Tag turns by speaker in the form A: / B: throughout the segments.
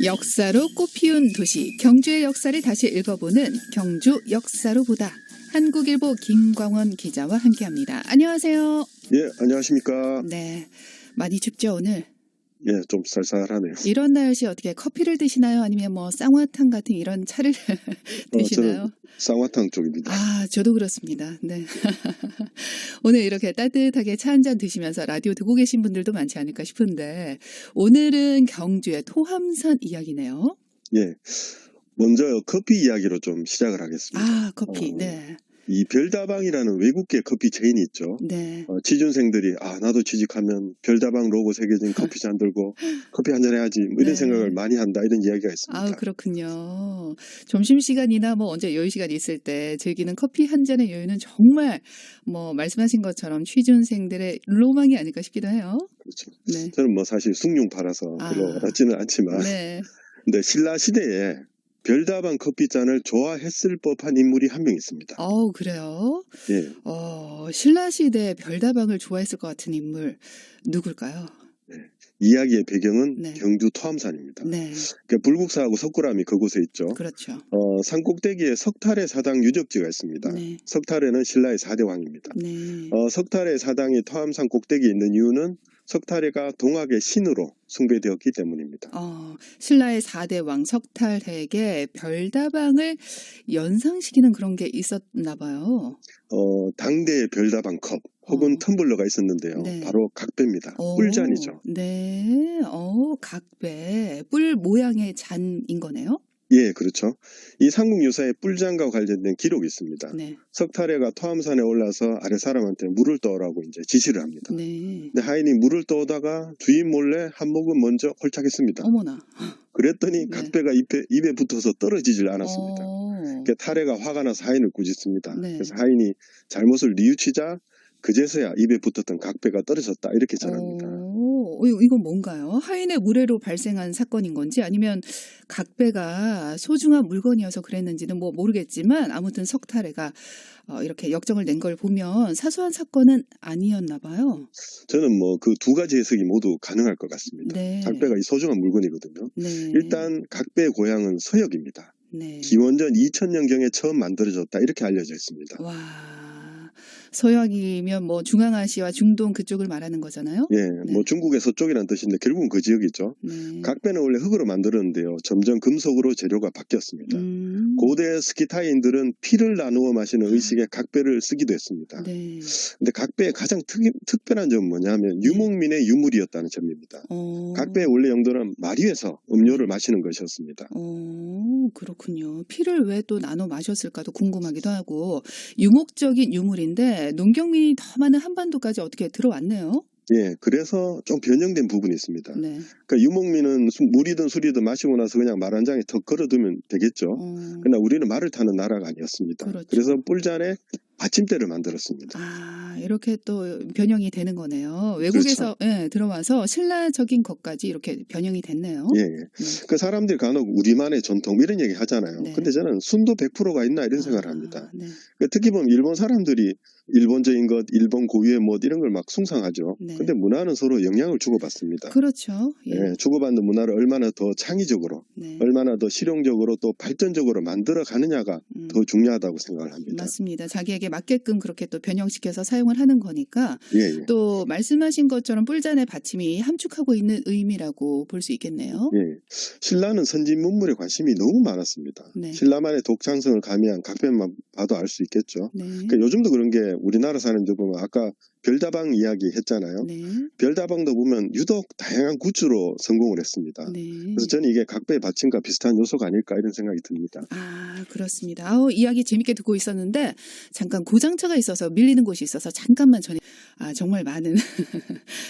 A: 역사로 꽃피운 도시 경주의 역사를 다시 읽어보는 경주 역사로 보다. 한국일보 김광원 기자와 함께합니다. 안녕하세요.
B: 예, 안녕하십니까.
A: 네, 많이 춥죠 오늘?
B: 예, 좀 쌀쌀하네요.
A: 이런 날씨 어떻게 커피를 드시나요? 아니면 뭐 쌍화탕 같은 이런 차를 드시나요?
B: 저는 쌍화탕 쪽입니다.
A: 아, 저도 그렇습니다. 네. 오늘 이렇게 따뜻하게 차 한 잔 드시면서 라디오 듣고 계신 분들도 많지 않을까 싶은데 오늘은 경주의 토함산 이야기네요.
B: 예, 먼저 커피 이야기로 좀 시작을 하겠습니다.
A: 아, 커피. 네.
B: 이 별다방이라는 외국계 커피 체인이 있죠.
A: 네.
B: 취준생들이 나도 취직하면 별다방 로고 새겨진 커피 잔 들고 커피 한잔 해야지 뭐 이런
A: 네.
B: 생각을 많이 한다 이런 이야기가 있습니다.
A: 아, 그렇군요. 점심시간이나 뭐 언제 여유시간 있을 때 즐기는 커피 한 잔의 여유는 정말 뭐 말씀하신 것처럼 취준생들의 로망이 아닐까 싶기도 해요.
B: 그렇죠.
A: 네.
B: 저는 뭐 사실 숭늉파라서 별로 와닿지는 않지만
A: 네.
B: 근데 신라 시대에 별다방 커피잔을 좋아했을 법한 인물이 한 명 있습니다.
A: 그래요?
B: 예.
A: 신라시대 별다방을 좋아했을 것 같은 인물 누굴까요?
B: 네. 이야기의 배경은
A: 네.
B: 경주 토함산입니다.
A: 네.
B: 그러니까 불국사하고 석굴암이 그곳에 있죠.
A: 그렇죠.
B: 산 꼭대기에 석탈의 사당 유적지가 있습니다.
A: 네.
B: 석탈에는 신라의 4대 왕입니다.
A: 네.
B: 석탈의 사당이 토함산 꼭대기에 있는 이유는 석탈해가 동학의 신으로 숭배되었기 때문입니다.
A: 신라의 4대 왕 석탈에게 별다방을 연상시키는 그런 게 있었나 봐요.
B: 당대의 별다방컵 혹은 텀블러가 있었는데요.
A: 네.
B: 바로 각배입니다. 뿔잔이죠.
A: 네. 각배. 뿔 모양의 잔인 거네요.
B: 예, 그렇죠. 이 삼국유사의 뿔잔과 관련된 기록이 있습니다.
A: 네.
B: 석탈해가 토함산에 올라서 아래 사람한테 물을 떠오라고 이제 지시를 합니다.
A: 네.
B: 근데 하인이 물을 떠오다가 주인 몰래 한 모금 먼저 홀짝했습니다.
A: 어머나.
B: 그랬더니
A: 네.
B: 각배가 입에 붙어서 떨어지질 않았습니다. 그러니까 탈해가 화가 나서 하인을 꾸짖습니다.
A: 네.
B: 그래서 하인이 잘못을 뉘우치자 그제서야 입에 붙었던 각배가 떨어졌다 이렇게 전합니다.
A: 이건 뭔가요? 하인의 무례로 발생한 사건인 건지 아니면 각배가 소중한 물건이어서 그랬는지는 뭐 모르겠지만 아무튼 석탈해가 이렇게 역정을 낸 걸 보면 사소한 사건은 아니었나 봐요.
B: 저는 뭐 그 두 가지 해석이 모두 가능할 것 같습니다.
A: 네.
B: 각배가 이 소중한 물건이거든요.
A: 네.
B: 일단 각배의 고향은 서역입니다.
A: 네.
B: 기원전 2000년경에 처음 만들어졌다 이렇게 알려져 있습니다.
A: 와. 서역이면 뭐 중앙아시아, 중동 그쪽을 말하는 거잖아요.
B: 예,
A: 네.
B: 뭐 중국의 서쪽이라는 뜻인데 결국은 그 지역이죠.
A: 네.
B: 각배는 원래 흙으로 만들었는데요. 점점 금속으로 재료가 바뀌었습니다. 고대 스키타인들은 피를 나누어 마시는 의식에 각배를 쓰기도 했습니다.
A: 네.
B: 근데 각배의 가장 특별한 점은 뭐냐면 유목민의 유물이었다는 점입니다. 각배의 원래 용도는 마리에서 음료를 마시는 것이었습니다.
A: 그렇군요. 피를 왜 또 나눠 마셨을까도 궁금하기도 하고 유목적인 유물인데 농경민이 더 많은 한반도까지 어떻게 들어왔네요.
B: 예, 그래서 좀 변형된 부분이 있습니다.
A: 네.
B: 그러니까 유목민은 물이든 술이든 마시고 나서 그냥 말 한 장에 턱 걸어두면 되겠죠. 그러나 우리는 말을 타는 나라가 아니었습니다.
A: 그렇죠.
B: 그래서 뿔잔에 받침대를 만들었습니다.
A: 이렇게 또 변형이 되는 거네요. 외국에서
B: 그렇죠.
A: 예, 들어와서 신라적인 것까지 이렇게 변형이 됐네요.
B: 예, 예.
A: 네.
B: 그 사람들이 간혹 우리만의 전통 이런 얘기 하잖아요.
A: 네.
B: 근데 저는 순도 100%가 있나 이런 생각을 합니다.
A: 네.
B: 특히 보면 일본 사람들이 일본적인 것, 일본 고유의 못 이런 걸 막 숭상하죠.
A: 네.
B: 근데 문화는 서로 영향을 주고받습니다.
A: 그렇죠. 예.
B: 예, 주고받는 문화를 얼마나 더 창의적으로,
A: 네.
B: 얼마나 더 실용적으로 또 발전적으로 만들어 가느냐가 더 중요하다고 생각을 합니다.
A: 맞습니다. 자기에게 맞게끔 그렇게 또 변형시켜서 사용을 하는 거니까
B: 예, 예.
A: 또 말씀하신 것처럼 뿔잔의 받침이 함축하고 있는 의미라고 볼 수 있겠네요.
B: 예. 신라는 선진 문물에 관심이 너무 많았습니다.
A: 네.
B: 신라만의 독창성을 가미한 각편만 봐도 알 수 있겠죠.
A: 네.
B: 그러니까 요즘도 그런 게 우리나라 사람들 보면 아까 별다방 이야기 했잖아요.
A: 네.
B: 별다방도 보면 유독 다양한 굿즈로 성공을 했습니다.
A: 네.
B: 그래서 저는 이게 각배의 받침과 비슷한 요소가 아닐까 이런 생각이 듭니다.
A: 그렇습니다. 이야기 재밌게 듣고 있었는데 잠깐 고장차가 있어서 밀리는 곳이 있어서 잠깐만 전에 정말 많은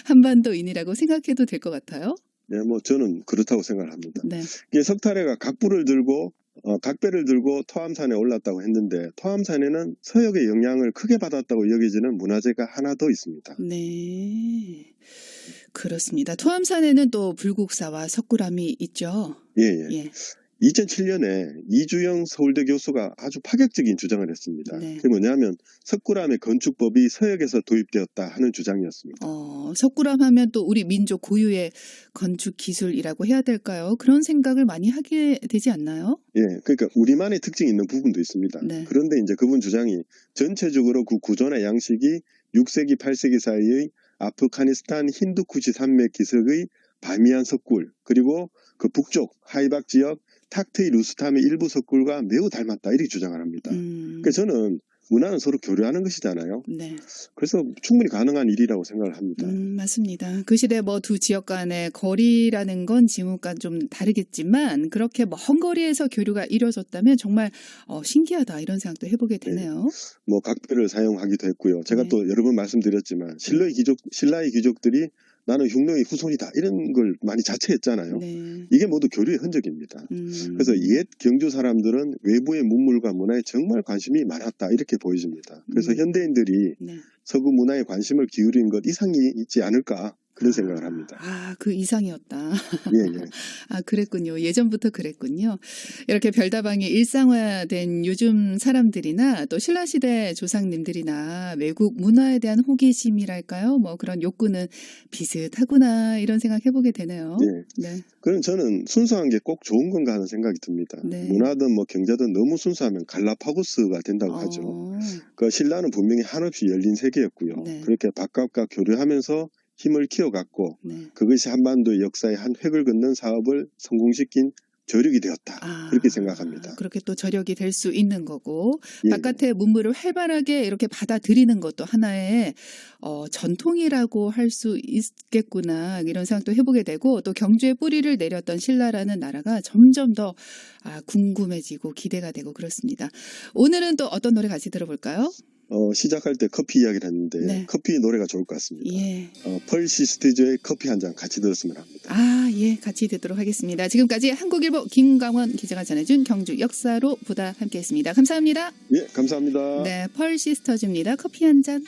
A: 한반도인이라고 생각해도 될 것 같아요.
B: 네, 뭐 저는 그렇다고 생각을 합니다.
A: 네.
B: 이게 석탈해가 각배를 들고 토함산에 올랐다고 했는데 토함산에는 서역의 영향을 크게 받았다고 여겨지는 문화재가 하나 더 있습니다.
A: 네, 그렇습니다. 토함산에는 또 불국사와 석굴암이 있죠.
B: 예.
A: 예.
B: 2007년에 이주영 서울대 교수가 아주 파격적인 주장을 했습니다.
A: 네.
B: 그게 뭐냐면 석굴암의 건축법이 서역에서 도입되었다 하는 주장이었습니다.
A: 석굴암 하면 또 우리 민족 고유의 건축 기술이라고 해야 될까요? 그런 생각을 많이 하게 되지 않나요?
B: 예, 그러니까 우리만의 특징이 있는 부분도 있습니다.
A: 네.
B: 그런데 이제 그분 주장이 전체적으로 그 구조나 양식이 6세기, 8세기 사이의 아프가니스탄 힌두쿠시 산맥 기슭의 바미안 석굴, 그리고 그 북쪽 하이박 지역 탁트이 루스탐의 일부 석굴과 매우 닮았다, 이렇게 주장을 합니다. 그래서 저는 문화는 서로 교류하는 것이잖아요.
A: 네.
B: 그래서 충분히 가능한 일이라고 생각을 합니다.
A: 맞습니다. 그 시대 뭐 두 지역 간의 거리라는 건 지금과 좀 다르겠지만 그렇게 먼 거리에서 교류가 이루어졌다면 정말 신기하다 이런 생각도 해보게 되네요.
B: 뭐 각별을 사용하기도 했고요. 제가
A: 네.
B: 또 여러 번 말씀드렸지만 신라의 귀족들이 나는 흉노의 후손이다 이런 걸 많이 자처했잖아요.
A: 네.
B: 이게 모두 교류의 흔적입니다. 그래서 옛 경주 사람들은 외부의 문물과 문화에 정말 관심이 많았다, 이렇게 보여집니다. 그래서 현대인들이
A: 네.
B: 서구 문화에 관심을 기울이는 것 이상이 있지 않을까, 그런 생각을 합니다.
A: 그 이상이었다.
B: 예, 예.
A: 그랬군요. 예전부터 그랬군요. 이렇게 별다방이 일상화된 요즘 사람들이나 또 신라시대 조상님들이나 외국 문화에 대한 호기심이랄까요? 뭐 그런 욕구는 비슷하구나 이런 생각 해보게 되네요.
B: 예.
A: 네.
B: 그럼 저는 순수한 게 꼭 좋은 건가 하는 생각이 듭니다.
A: 네.
B: 문화든 뭐 경제든 너무 순수하면 갈라파고스가 된다고 하죠. 그 신라는 분명히 한없이 열린 세계였고요.
A: 네.
B: 그렇게 바깥과 교류하면서 힘을 키워갔고
A: 네.
B: 그것이 한반도의 역사의 한 획을 긋는 사업을 성공시킨 저력이 되었다, 그렇게 생각합니다.
A: 그렇게 또 저력이 될 수 있는 거고
B: 예,
A: 바깥의 문물을 활발하게 이렇게 받아들이는 것도 하나의 전통이라고 할 수 있겠구나 이런 생각도 해보게 되고 또 경주에 뿌리를 내렸던 신라라는 나라가 점점 더 궁금해지고 기대가 되고 그렇습니다. 오늘은 또 어떤 노래 같이 들어볼까요?
B: 시작할 때 커피 이야기를 했는데
A: 네.
B: 커피 노래가 좋을 것 같습니다.
A: 예.
B: 펄시스티즈의 커피 한 잔 같이 들었으면 합니다.
A: 예, 같이 듣도록 하겠습니다. 지금까지 한국일보 김광원 기자가 전해준 경주 역사로 보다 함께했습니다. 감사합니다.
B: 예, 감사합니다.
A: 네, 펄 시스터즈입니다. 커피 한 잔.